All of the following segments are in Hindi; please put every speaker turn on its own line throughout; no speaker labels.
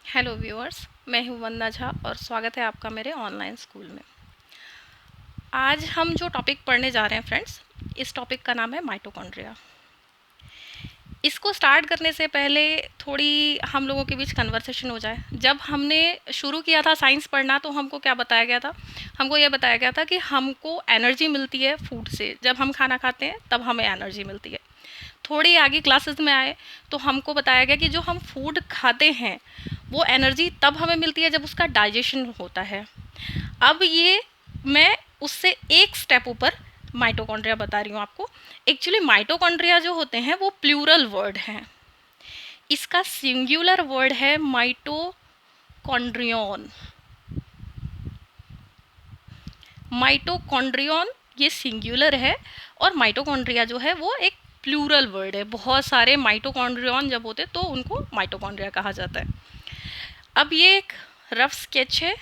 हेलो व्यूअर्स, मैं हूँ वंदना झा और स्वागत है आपका मेरे ऑनलाइन स्कूल में। आज हम जो टॉपिक पढ़ने जा रहे हैं फ्रेंड्स, इस टॉपिक का नाम है माइटोकॉन्ड्रिया। इसको स्टार्ट करने से पहले थोड़ी हम लोगों के बीच कन्वर्सेशन हो जाए। जब हमने शुरू किया था साइंस पढ़ना तो हमको क्या बताया गया था? हमको ये बताया गया था कि हमको एनर्जी मिलती है फूड से। जब हम खाना खाते हैं तब हमें एनर्जी मिलती है। थोड़ी आगे क्लासेस में आए तो हमको बताया गया कि जो हम फूड खाते हैं वो एनर्जी तब हमें मिलती है जब उसका डाइजेशन होता है। अब ये मैं उससे एक स्टेप ऊपर माइटोकॉन्ड्रिया बता रही हूँ आपको। एक्चुअली माइटोकॉन्ड्रिया जो होते हैं वो प्लूरल वर्ड हैं। इसका सिंगुलर वर्ड है माइटोकॉन्ड्रियन। माइटोकॉन्ड्रियन ये सिंगुलर है और माइटोकॉन्ड्रिया जो है वो एक प्लूरल वर्ड है। बहुत सारे माइटोकॉन्ड्रियन जब होते तो उनको माइटोकॉन्ड्रिया कहा जाता है। अब ये एक रफ स्केच है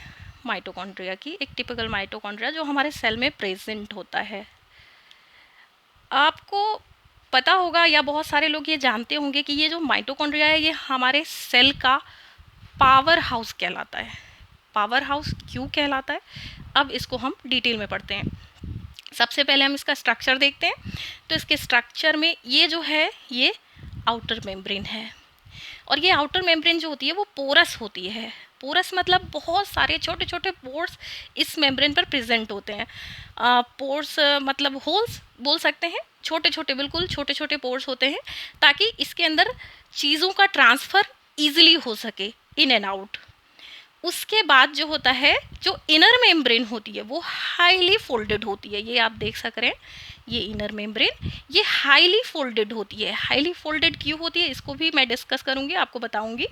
माइटोकॉन्ड्रिया की, एक टिपिकल माइटोकॉन्ड्रिया जो हमारे सेल में प्रेजेंट होता है। आपको पता होगा या बहुत सारे लोग ये जानते होंगे कि ये जो माइटोकॉन्ड्रिया है ये हमारे सेल का पावर हाउस कहलाता है। पावर हाउस क्यों कहलाता है, अब इसको हम डिटेल में पढ़ते हैं। सबसे पहले हम इसका स्ट्रक्चर देखते हैं। तो इसके स्ट्रक्चर में ये जो है ये आउटर मेम्ब्रेन है, और ये आउटर मेम्ब्रेन जो होती है वो पोरस होती है। पोरस मतलब बहुत सारे छोटे छोटे पोर्स इस मेम्ब्रेन पर प्रेजेंट होते हैं। पोर्स मतलब होल्स बोल सकते हैं, छोटे छोटे, बिल्कुल छोटे छोटे पोर्स होते हैं ताकि इसके अंदर चीज़ों का ट्रांसफ़र ईजिली हो सके इन एंड आउट। उसके बाद जो होता है, जो इनर मेम्ब्रेन होती है वो हाईली फोल्डेड होती है। ये आप देख सक रहे हैं, ये इनर मेम्ब्रेन ये हाईली फोल्डेड होती है। हाईली फोल्डेड क्यों होती है इसको भी मैं डिस्कस करूँगी, आपको बताऊँगी।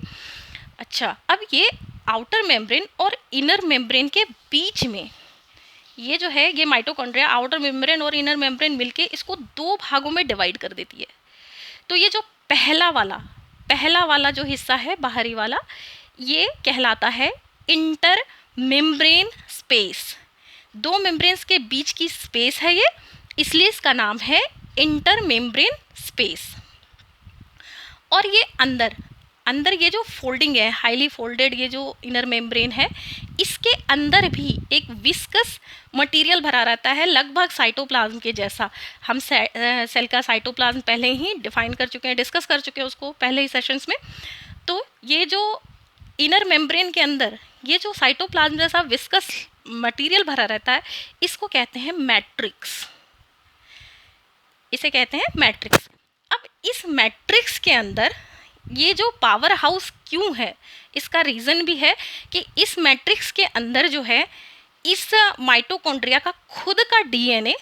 अच्छा, अब ये आउटर मेम्ब्रेन और इनर मेम्ब्रेन के बीच में ये जो है ये माइटोकॉन्ड्रिया आउटर मेम्ब्रेन और इनर मेम्ब्रेन मिलके इसको दो भागों में डिवाइड कर देती है। तो ये जो पहला वाला जो हिस्सा है बाहरी वाला, ये कहलाता है इंटर मेम्ब्रेन स्पेस। दो मेम्ब्रेन्स के बीच की स्पेस है ये, इसलिए इसका नाम है इंटर मेम्ब्रेन स्पेस। और ये अंदर ये जो फोल्डिंग है, हाईली फोल्डेड ये जो इनर मेम्ब्रेन है, इसके अंदर भी एक विस्कस मटेरियल भरा रहता है, लगभग साइटोप्लाज्म के जैसा। हम सेल का साइटोप्लाज्म पहले ही डिफाइन कर चुके हैं, डिस्कस कर चुके हैं उसको पहले ही सेशंस में। तो ये जो इनर मेम्ब्रेन के अंदर ये जो साइटोप्लाज्म जैसा विस्कस मटेरियल भरा रहता है, इसको कहते हैं मैट्रिक्स। इसे कहते हैं मैट्रिक्स। अब इस मैट्रिक्स के अंदर ये जो पावर हाउस क्यों है, इसका रीज़न भी है कि इस मैट्रिक्स के अंदर जो है इस माइटोकॉन्ड्रिया का खुद का डीएनए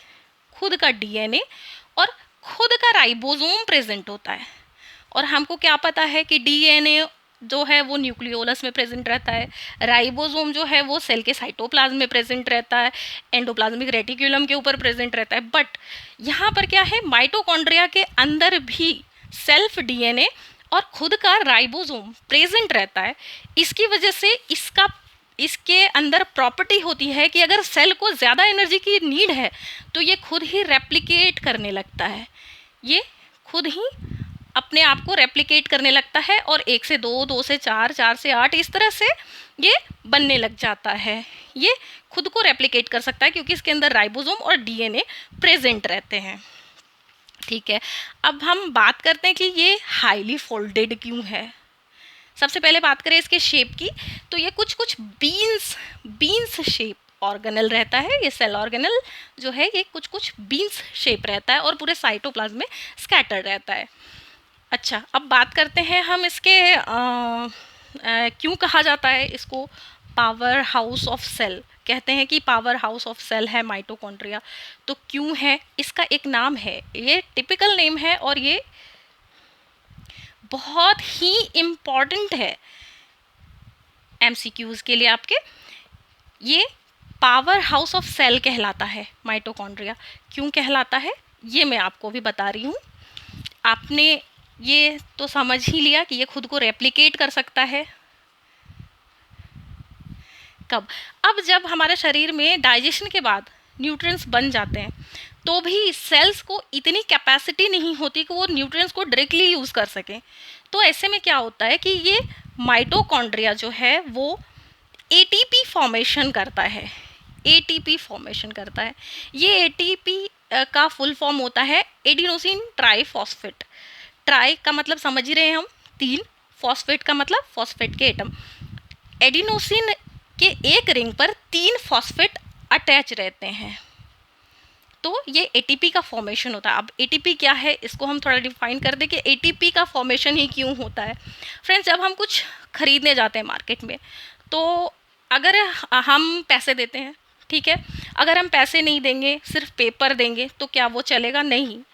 और खुद का राइबोसोम प्रेजेंट होता है। और हमको क्या पता है कि डीएनए जो है वो न्यूक्लियोलस में प्रेजेंट रहता है, राइबोसोम जो है वो सेल के साइटोप्लाज्म में प्रेजेंट रहता है, एंडोप्लाज्मिक रेटिकुलम के ऊपर प्रेजेंट रहता है। बट यहाँ पर क्या है, माइटोकॉन्ड्रिया के अंदर भी सेल्फ डीएनए और खुद का राइबोसोम प्रेजेंट रहता है। इसकी वजह से इसके अंदर प्रॉपर्टी होती है कि अगर सेल को ज़्यादा एनर्जी की नीड है तो ये खुद ही रेप्लिकेट करने लगता है। ये खुद ही अपने आप को रेप्लिकेट करने लगता है और 1 से 2, 2 से 4, 4 से 8, इस तरह से ये बनने लग जाता है। ये खुद को रेप्लिकेट कर सकता है क्योंकि इसके अंदर राइबोसोम और डीएनए प्रेजेंट रहते हैं। ठीक है, अब हम बात करते हैं कि ये हाईली फोल्डेड क्यों है। सबसे पहले बात करें इसके शेप की, तो ये कुछ बीन्स शेप ऑर्गेनल रहता है। ये सेल ऑर्गेनल जो है ये कुछ बीन्स शेप रहता है और पूरे साइटोप्लाज्म में स्कैटर रहता है। अच्छा, अब बात करते हैं हम इसके क्यों कहा जाता है इसको पावर हाउस ऑफ सेल। कहते हैं कि पावर हाउस ऑफ सेल है माइटोकॉन्ड्रिया। तो क्यों है, इसका एक नाम है, ये टिपिकल नेम है और ये बहुत ही इम्पॉर्टेंट है एमसीक्यूज़ के लिए आपके। ये पावर हाउस ऑफ सेल कहलाता है माइटोकॉन्ड्रिया। क्यों कहलाता है ये मैं आपको भी बता रही हूँ। आपने ये तो समझ ही लिया कि ये खुद को रेप्लिकेट कर सकता है। कब? अब जब हमारे शरीर में डाइजेशन के बाद न्यूट्रिएंट्स बन जाते हैं तो भी सेल्स को इतनी कैपेसिटी नहीं होती कि वो न्यूट्रिएंट्स को डायरेक्टली यूज़ कर सकें। तो ऐसे में क्या होता है कि ये माइटोकॉन्ड्रिया जो है वो एटीपी फॉर्मेशन करता है, एटीपी फॉर्मेशन करता है। ये एटीपी का फुल फॉर्म होता है एडिनोसिन ट्राइफॉस्फेट। ट्राई का मतलब समझ ही रहे हैं हम, 3, फॉस्फेट का मतलब फॉस्फेट के एटम। एडिनोसिन के एक रिंग पर 3 फॉस्फेट अटैच रहते हैं, तो ये एटीपी का फॉर्मेशन होता है। अब एटीपी क्या है इसको हम थोड़ा डिफाइन कर दें कि एटीपी का फॉर्मेशन ही क्यों होता है। फ्रेंड्स, जब हम कुछ खरीदने जाते हैं मार्केट में, तो अगर हम पैसे देते हैं, ठीक है, अगर हम पैसे नहीं देंगे, सिर्फ पेपर देंगे, तो क्या वो चलेगा? नहीं,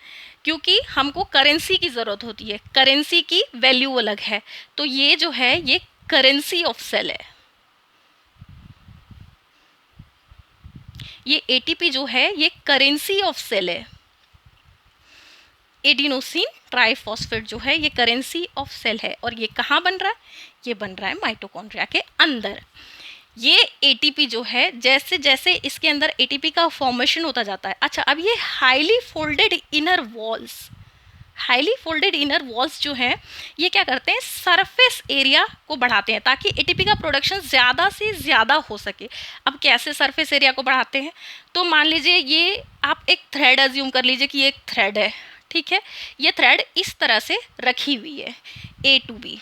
क्योंकि हमको करेंसी की ज़रूरत होती है, करेंसी की वैल्यू अलग है। तो ये जो है ये करेंसी ऑफ सेल है। ये एटीपी जो है ये करेंसी ऑफ सेल है। एडिनोसिन ट्राइफॉस्फेट जो है ये करेंसी ऑफ सेल है। और ये कहाँ बन रहा है? ये बन रहा है माइटोकॉन्ड्रिया के अंदर। ये एटीपी जो है, जैसे जैसे इसके अंदर एटीपी का फॉर्मेशन होता जाता है। अच्छा, अब ये highly folded inner walls, highly folded inner walls जो हैं ये क्या करते हैं? सरफेस एरिया को बढ़ाते हैं ताकि एटीपी का प्रोडक्शन ज़्यादा से ज़्यादा हो सके। अब कैसे सरफेस एरिया को बढ़ाते हैं? तो मान लीजिए ये आप एक थ्रेड अज्यूम कर लीजिए कि ये एक थ्रेड है, ठीक है, ये थ्रेड इस तरह से रखी हुई है, A to B,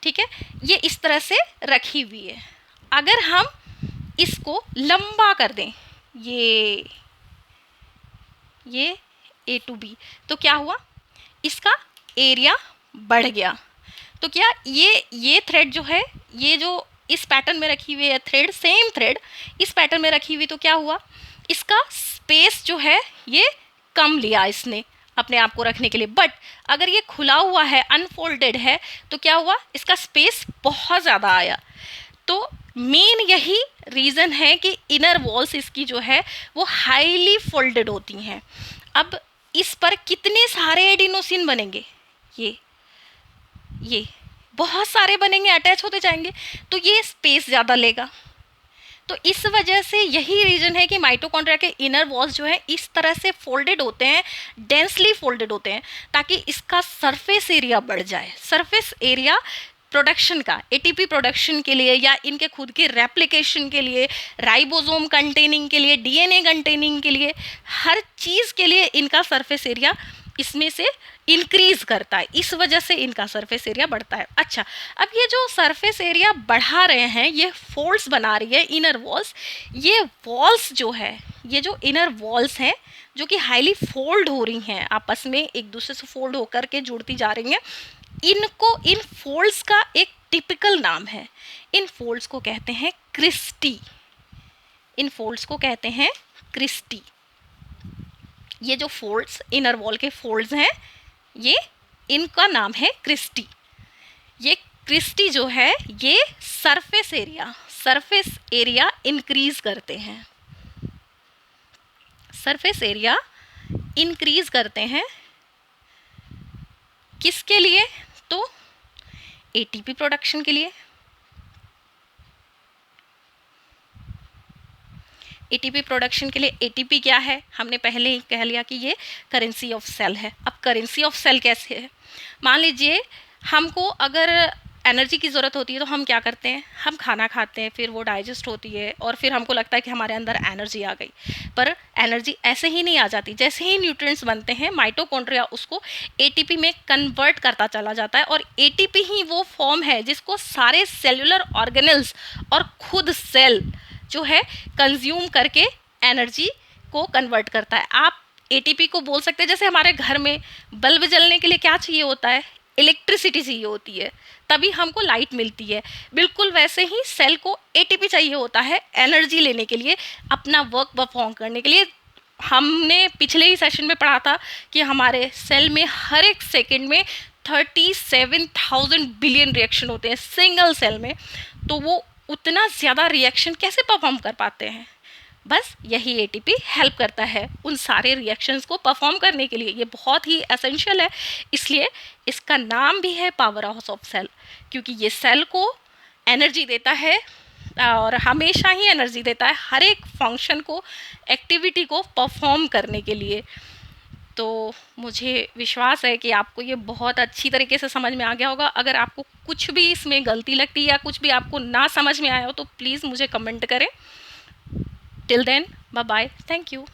ठीक है, ये इस तरह से रखी हुई है। अगर हम इसको लंबा कर दें, ये A to B, तो क्या हुआ? इसका एरिया बढ़ गया। तो क्या ये थ्रेड जो है, ये जो इस पैटर्न में रखी हुई है थ्रेड, सेम थ्रेड इस पैटर्न में रखी हुई, तो क्या हुआ? इसका स्पेस जो है ये कम लिया इसने अपने आप को रखने के लिए। बट अगर ये खुला हुआ है, अनफोल्डेड है, तो क्या हुआ? इसका स्पेस बहुत ज़्यादा आया। तो मेन यही रीज़न है कि इनर वॉल्स इसकी जो है वो हाईली फोल्डेड होती हैं। अब इस पर कितने सारे एडिनोसिन बनेंगे? ये बहुत सारे बनेंगे, अटैच होते जाएंगे, तो ये स्पेस ज़्यादा लेगा। तो इस वजह से यही रीज़न है कि माइटोकॉन्ड्रिया के इनर वॉल्स जो है इस तरह से फोल्डेड होते हैं, डेंसली फोल्डेड होते हैं, ताकि इसका सरफेस एरिया बढ़ जाए। सरफेस एरिया प्रोडक्शन का, एटीपी प्रोडक्शन के लिए या इनके खुद के रेप्लिकेशन के लिए, राइबोसोम कंटेनिंग के लिए, डीएनए कंटेनिंग के लिए, हर चीज़ के लिए इनका सरफेस एरिया इसमें से इंक्रीज करता है। इस वजह से इनका सरफेस एरिया बढ़ता है। अच्छा, अब ये जो सरफेस एरिया बढ़ा रहे हैं, ये फोल्ड्स बना रही है इनर वॉल्स। ये वॉल्स जो है, ये जो इनर वॉल्स हैं जो कि हाईली फोल्ड हो रही हैं, आपस में एक दूसरे से फोल्ड होकर के जुड़ती जा रही हैं, इनको, इन फोल्ड्स का एक टिपिकल नाम है। इन फोल्ड्स को कहते हैं क्रिस्टी। इन फोल्ड्स को कहते हैं क्रिस्टी। ये जो फोल्ड्स, इनर वॉल के फोल्ड्स हैं, ये इनका नाम है क्रिस्टी। ये क्रिस्टी जो है ये सरफेस एरिया इंक्रीज करते हैं, सरफेस एरिया इंक्रीज करते हैं। किसके लिए? तो एटीपी प्रोडक्शन के लिए। एटीपी प्रोडक्शन के लिए एटीपी क्या है? हमने पहले ही कह लिया कि ये करेंसी ऑफ सेल है। अब करेंसी ऑफ सेल कैसे है? मान लीजिए हमको अगर एनर्जी की ज़रूरत होती है तो हम क्या करते हैं? हम खाना खाते हैं, फिर वो डाइजेस्ट होती है और फिर हमको लगता है कि हमारे अंदर एनर्जी आ गई। पर एनर्जी ऐसे ही नहीं आ जाती। जैसे ही न्यूट्रिएंट्स बनते हैं, माइटोकॉन्ड्रिया उसको एटीपी में कन्वर्ट करता चला जाता है, और एटीपी ही वो फॉर्म है जिसको सारे सेल्युलर ऑर्गेनल्स और खुद सेल जो है कंज्यूम करके एनर्जी को कन्वर्ट करता है। आप एटीपी को बोल सकते हैं, जैसे हमारे घर में बल्ब जलने के लिए क्या चाहिए होता है? इलेक्ट्रिसिटी चाहिए होती है, तभी हमको लाइट मिलती है। बिल्कुल वैसे ही सेल को एटीपी चाहिए होता है एनर्जी लेने के लिए, अपना वर्क परफॉर्म करने के लिए। हमने पिछले ही सेशन में पढ़ा था कि हमारे सेल में हर एक सेकेंड में 37,000 बिलियन रिएक्शन होते हैं सिंगल सेल में। तो वो उतना ज़्यादा रिएक्शन कैसे परफॉर्म कर पाते हैं? बस यही एटीपी हेल्प करता है उन सारे रिएक्शंस को परफॉर्म करने के लिए। ये बहुत ही एसेंशियल है, इसलिए इसका नाम भी है पावर हाउस ऑफ सेल, क्योंकि ये सेल को एनर्जी देता है और हमेशा ही एनर्जी देता है हर एक फंक्शन को, एक्टिविटी को परफॉर्म करने के लिए। तो मुझे विश्वास है कि आपको ये बहुत अच्छी तरीके से समझ में आ गया होगा। अगर आपको कुछ भी इसमें गलती लगती है या कुछ भी आपको ना समझ में आया हो तो प्लीज़ मुझे कमेंट करें। Till then, bye bye, thank you.